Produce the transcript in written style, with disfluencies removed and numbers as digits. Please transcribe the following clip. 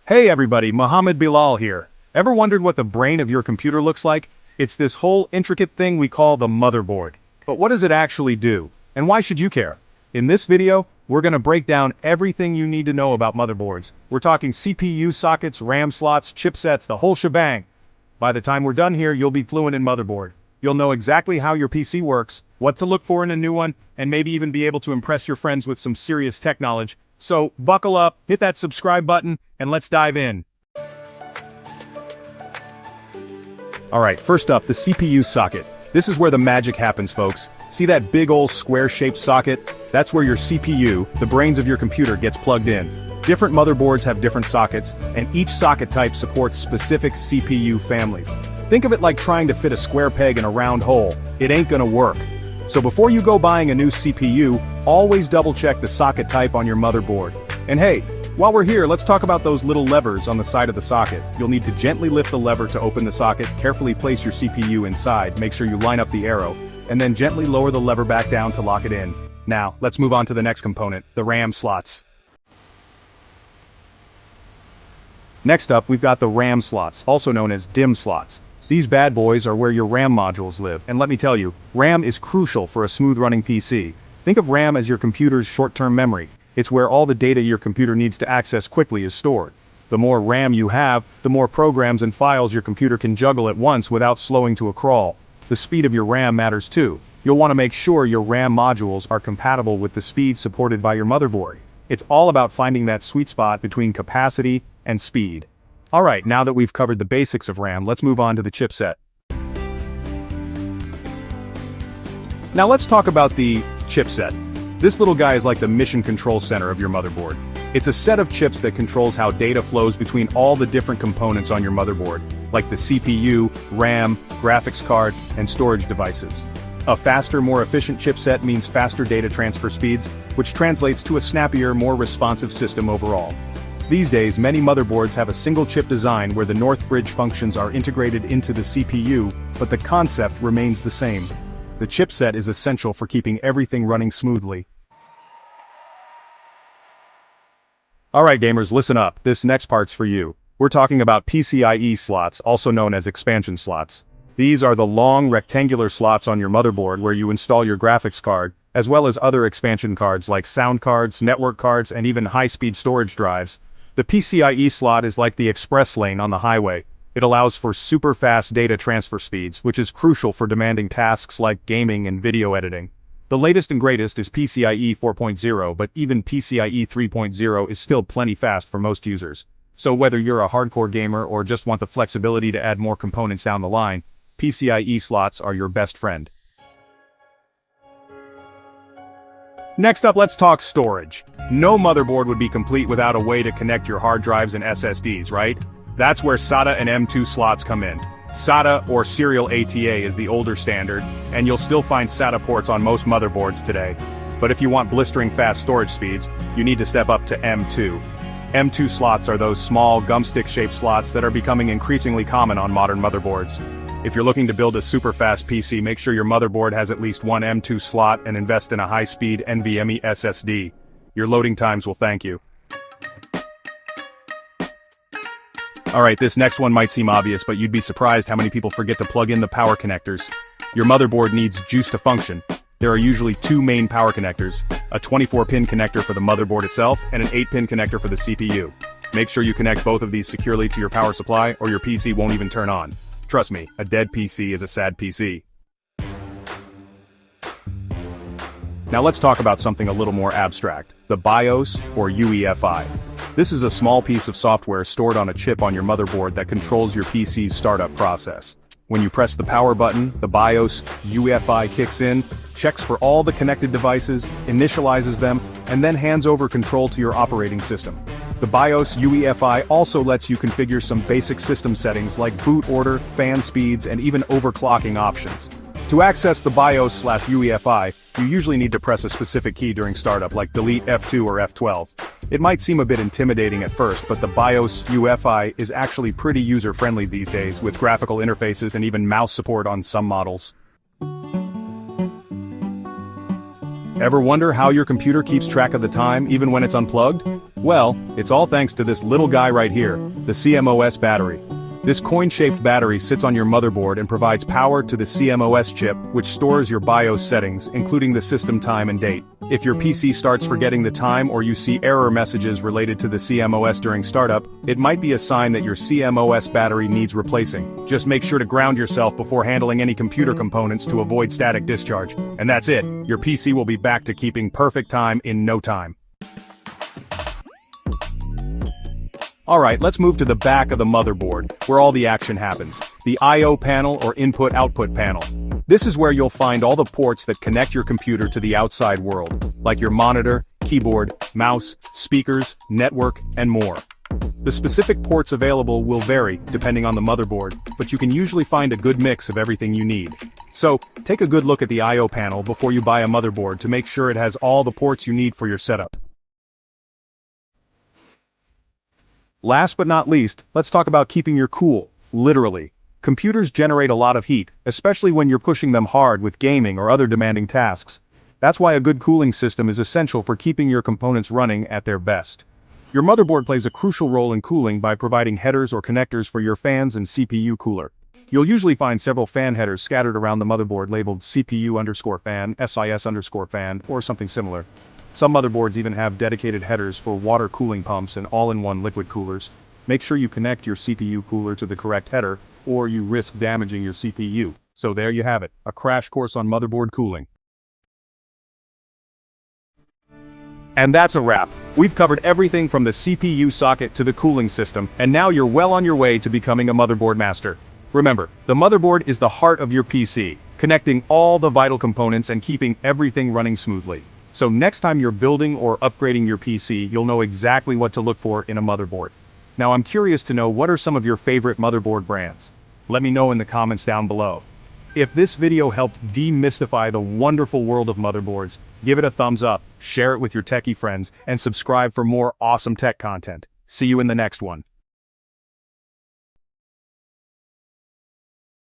Hey everybody, Mohammed Bilal here. Ever wondered what the brain of your computer looks like? It's this whole intricate thing we call the motherboard. But what does it actually do? And why should you care? In this video, we're going to break down everything you need to know about motherboards. We're talking CPU sockets, RAM slots, chipsets, the whole shebang. By the time we're done here, you'll be fluent in motherboard. You'll know exactly how your PC works, what to look for in a new one, and maybe even be able to impress your friends with some serious tech knowledge. So buckle up, hit that subscribe button, and let's dive in. Alright, first up, the CPU socket. This is where the magic happens, folks. See that big old square-shaped socket? That's where your CPU, the brains of your computer, gets plugged in. Different motherboards have different sockets, and each socket type supports specific CPU families. Think of it like trying to fit a square peg in a round hole. It ain't gonna work. So before you go buying a new CPU, always double-check the socket type on your motherboard. And hey, while we're here, let's talk about those little levers on the side of the socket. You'll need to gently lift the lever to open the socket, carefully place your CPU inside, make sure you line up the arrow, and then gently lower the lever back down to lock it in. Now, let's move on to the next component, the RAM slots. Next up, we've got the RAM slots, also known as DIMM slots. These bad boys are where your RAM modules live, and let me tell you, RAM is crucial for a smooth-running PC. Think of RAM as your computer's short-term memory. It's where all the data your computer needs to access quickly is stored. The more RAM you have, the more programs and files your computer can juggle at once without slowing to a crawl. The speed of your RAM matters too. You'll want to make sure your RAM modules are compatible with the speed supported by your motherboard. It's all about finding that sweet spot between capacity and speed. Alright, now that we've covered the basics of RAM, let's move on to the chipset. Now let's talk about the chipset. This little guy is like the mission control center of your motherboard. It's a set of chips that controls how data flows between all the different components on your motherboard, like the CPU, RAM, graphics card, and storage devices. A faster, more efficient chipset means faster data transfer speeds, which translates to a snappier, more responsive system overall. These days, many motherboards have a single chip design where the North Bridge functions are integrated into the CPU, but the concept remains the same. The chipset is essential for keeping everything running smoothly. Alright gamers, listen up, this next part's for you. We're talking about PCIe slots, also known as expansion slots. These are the long, rectangular slots on your motherboard where you install your graphics card, as well as other expansion cards like sound cards, network cards, and even high-speed storage drives. The PCIe slot is like the express lane on the highway. It allows for super fast data transfer speeds, which is crucial for demanding tasks like gaming and video editing. The latest and greatest is PCIe 4.0, but even PCIe 3.0 is still plenty fast for most users. So whether you're a hardcore gamer or just want the flexibility to add more components down the line, PCIe slots are your best friend. Next up, let's talk storage. No motherboard would be complete without a way to connect your hard drives and SSDs, right? That's where SATA and M2 slots come in. SATA, or serial ATA, is the older standard, and you'll still find SATA ports on most motherboards today. But if you want blistering fast storage speeds, you need to step up to M2. M2 slots are those small, gumstick-shaped slots that are becoming increasingly common on modern motherboards. If you're looking to build a super fast PC, make sure your motherboard has at least one M2 slot and invest in a high-speed NVMe SSD. Your loading times will thank you. Alright, this next one might seem obvious, but you'd be surprised how many people forget to plug in the power connectors. Your motherboard needs juice to function. There are usually two main power connectors, a 24-pin connector for the motherboard itself and an 8-pin connector for the CPU. Make sure you connect both of these securely to your power supply or your PC won't even turn on. Trust me, a dead PC is a sad PC. Now let's talk about something a little more abstract, the BIOS, or UEFI. This is a small piece of software stored on a chip on your motherboard that controls your PC's startup process. When you press the power button, the BIOS UEFI kicks in, checks for all the connected devices, initializes them, and then hands over control to your operating system. The BIOS UEFI also lets you configure some basic system settings like boot order, fan speeds, and even overclocking options. To access the BIOS/UEFI, you usually need to press a specific key during startup like delete F2 or F12. It might seem a bit intimidating at first, but the BIOS UEFI is actually pretty user-friendly these days with graphical interfaces and even mouse support on some models. Ever wonder how your computer keeps track of the time even when it's unplugged? Well, it's all thanks to this little guy right here, the CMOS battery. This coin-shaped battery sits on your motherboard and provides power to the CMOS chip, which stores your BIOS settings, including the system time and date. If your PC starts forgetting the time or you see error messages related to the CMOS during startup, it might be a sign that your CMOS battery needs replacing. Just make sure to ground yourself before handling any computer components to avoid static discharge. And that's it, your PC will be back to keeping perfect time in no time. Alright, let's move to the back of the motherboard, where all the action happens. The I/O panel or input-output panel. This is where you'll find all the ports that connect your computer to the outside world, like your monitor, keyboard, mouse, speakers, network, and more. The specific ports available will vary, depending on the motherboard, but you can usually find a good mix of everything you need. So, take a good look at the I/O panel before you buy a motherboard to make sure it has all the ports you need for your setup. Last but not least, let's talk about keeping your cool, literally. Computers generate a lot of heat, especially when you're pushing them hard with gaming or other demanding tasks. That's why a good cooling system is essential for keeping your components running at their best. Your motherboard plays a crucial role in cooling by providing headers or connectors for your fans and CPU cooler. You'll usually find several fan headers scattered around the motherboard labeled CPU_fan, SIS_fan, or something similar. Some motherboards even have dedicated headers for water cooling pumps and all-in-one liquid coolers. Make sure you connect your CPU cooler to the correct header, or you risk damaging your CPU. So there you have it, a crash course on motherboard cooling. And that's a wrap. We've covered everything from the CPU socket to the cooling system, and now you're well on your way to becoming a motherboard master. Remember, the motherboard is the heart of your PC, connecting all the vital components and keeping everything running smoothly. So next time you're building or upgrading your PC, you'll know exactly what to look for in a motherboard. Now I'm curious to know, what are some of your favorite motherboard brands? Let me know in the comments down below. If this video helped demystify the wonderful world of motherboards, give it a thumbs up, share it with your techie friends, and subscribe for more awesome tech content. See you in the next one.